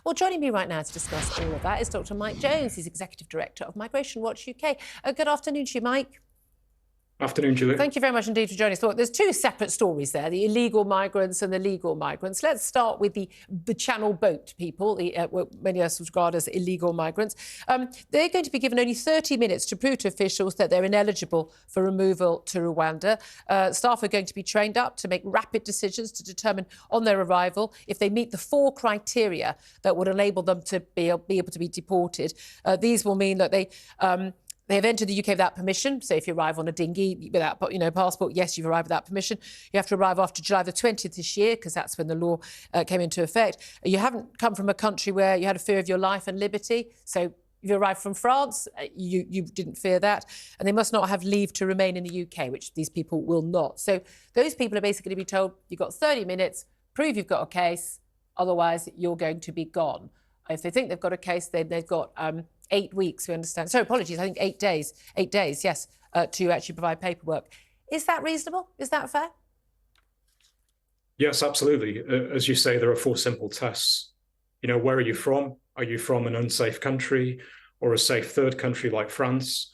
Well, joining me right now to discuss all of that is Dr. Mike Jones. He's Executive Director of Migration Watch UK. Good afternoon to you, Mike. Afternoon, Julia. Thank you very much indeed for joining us. Well, there's two separate stories there, the illegal migrants and the legal migrants. Let's start with the channel boat people, what many of us regard as illegal migrants. They're going to be given only 30 minutes to prove to officials that they're ineligible for removal to Rwanda. Staff are going to be trained up to make rapid decisions to determine on their arrival if they meet the 4 criteria that would enable them to be able to be deported. These will mean that they have entered the UK without permission. So if you arrive on a dinghy without, passport, yes, you've arrived without permission. You have to arrive after July the 20th this year, because that's when the law came into effect. You haven't come from a country where you had a fear of your life and liberty. So if you arrived from France, you didn't fear that. And they must not have leave to remain in the UK, which these people will not. So those people are basically going to be told, you've got 30 minutes, prove you've got a case, otherwise you're going to be gone. If they think they've got a case, then they've got 8 weeks, we understand. So apologies, I think 8 days. 8 days, yes, to actually provide paperwork. Is that reasonable? Is that fair? Yes, absolutely. As you say, there are 4 simple tests. You know, where are you from? Are you from an unsafe country or a safe third country like France?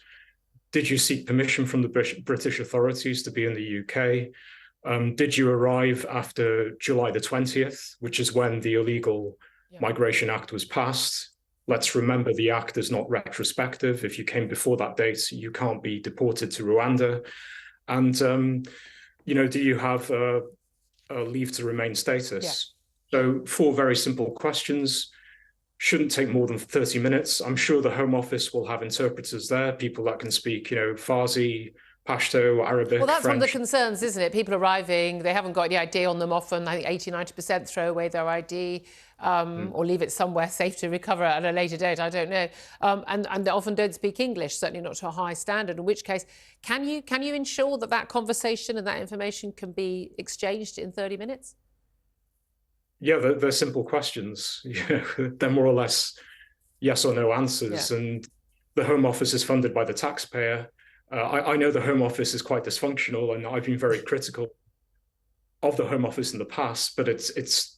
Did you seek permission from the British authorities to be in the UK? Did you arrive after July the 20th, which is when the Illegal Migration Act was passed? Let's remember the act is not retrospective. If you came before that date, you can't be deported to Rwanda. And, you know, do you have a leave to remain status? Yeah. So 4 very simple questions. Shouldn't take more than 30 minutes. I'm sure the Home Office will have interpreters there, people that can speak, you know, Farsi, Pashto, Arabic, Well, that's French. one of the concerns, isn't it? People arriving, they haven't got any ID on them often. I think 80–90% throw away their ID or leave it somewhere safe to recover at a later date. I don't know. And they often don't speak English, certainly not to a high standard, in which case, can you ensure that that conversation and that information can be exchanged in 30 minutes? Yeah, they're simple questions. They're more or less yes or no answers. Yeah. And the Home Office is funded by the taxpayer. I know the Home Office is quite dysfunctional, and I've been very critical of the Home Office in the past, but it's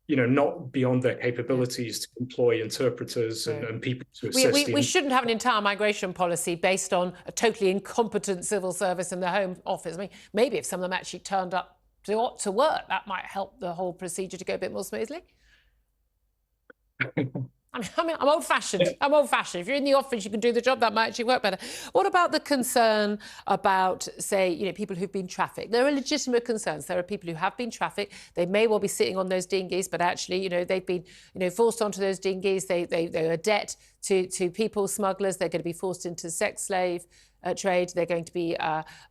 you know, not beyond their capabilities to employ interpreters and people to assist. We shouldn't have an entire migration policy based on a totally incompetent civil service in the Home Office. I mean, maybe if some of them actually turned up to work, that might help the whole procedure to go a bit more smoothly. I mean, I'm old-fashioned. I'm old-fashioned. If you're in the office, you can do the job. That might actually work better. What about the concern about, say, you know, people who've been trafficked? There are legitimate concerns. There are people who have been trafficked. They may well be sitting on those dinghies, but actually, you know, they've been, you know, forced onto those dinghies. They're a debt to people smugglers. They're going to be forced into sex slave trade. They're going to be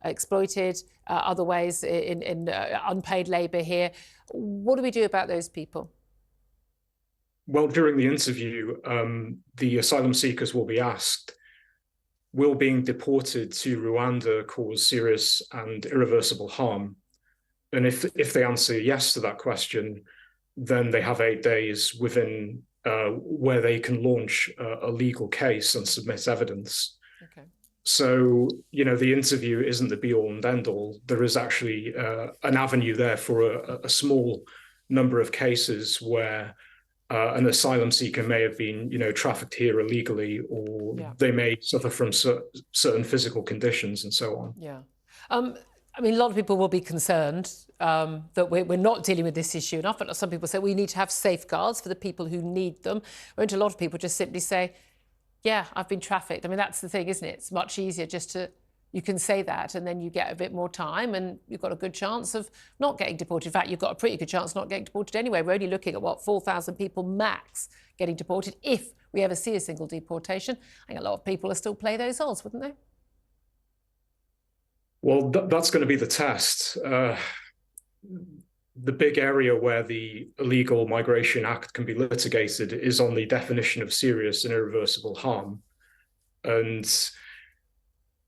exploited other ways in unpaid labour here. What do we do about those people? Well, during the interview, the asylum seekers will be asked, will being deported to Rwanda cause serious and irreversible harm? And if they answer yes to that question, then they have 8 days within where they can launch a legal case and submit evidence. Okay. So, you know, the interview isn't the be-all and end-all. There is actually an avenue there for a small number of cases where an asylum seeker may have been, you know, trafficked here illegally, or they may suffer from certain physical conditions and so on. Yeah. I mean, a lot of people will be concerned that we're not dealing with this issue enough, but some people say we need to have safeguards for the people who need them. Won't a lot of people just simply say, yeah, I've been trafficked? I mean, that's the thing, isn't it? It's much easier just to... You can say that, and then you get a bit more time, and you've got a good chance of not getting deported. In fact, you've got a pretty good chance of not getting deported anyway. We're only looking at, what, 4,000 people max getting deported if we ever see a single deportation. I think a lot of people will still play those odds, wouldn't they? Well, that's going to be the test. The big area where the Illegal Migration Act can be litigated is on the definition of serious and irreversible harm. And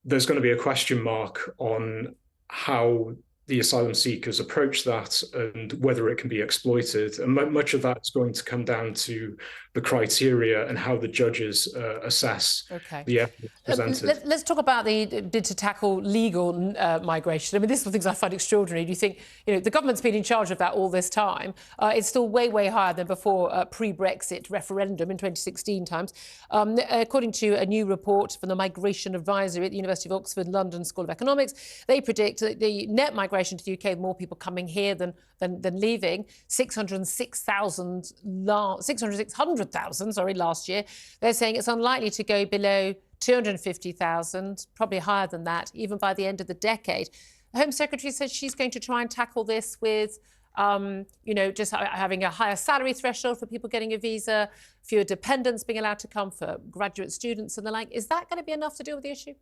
there's going to be a question mark on how the asylum seekers approach that and whether it can be exploited. And much of that is going to come down to the criteria and how the judges assess the evidence presented. Let's talk about the bid to tackle legal migration. I mean, this is the things I find extraordinary. Do you think, the government's been in charge of that all this time? It's still way, way higher than before pre-Brexit referendum in 2016 times. According to a new report from the Migration Advisory at the University of Oxford London School of Economics, they predict that the net migration to the UK, with more people coming here than leaving, 606,000 last year. They're saying it's unlikely to go below 250,000, probably higher than that, even by the end of the decade. The Home Secretary says she's going to try and tackle this with, just having a higher salary threshold for people getting a visa, fewer dependents being allowed to come for graduate students and the like. Is that going to be enough to deal with the issue?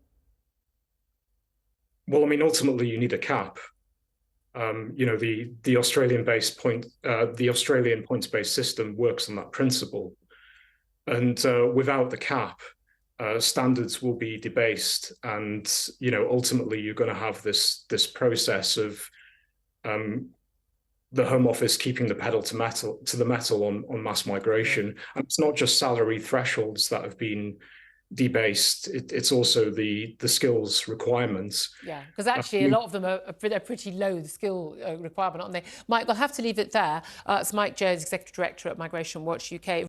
Well, I mean, ultimately, you need a cap. The Australian points-based system works on that principle, and without the cap, standards will be debased, and ultimately you're going to have this process of the Home Office keeping the pedal to the metal on mass migration. And it's not just salary thresholds that have been debased, it's also the skills requirements. Yeah, because actually a lot of them are pretty low, the skill requirement, aren't they? Mike, we'll have to leave it there. It's Mike Jones, Executive Director at Migration Watch UK.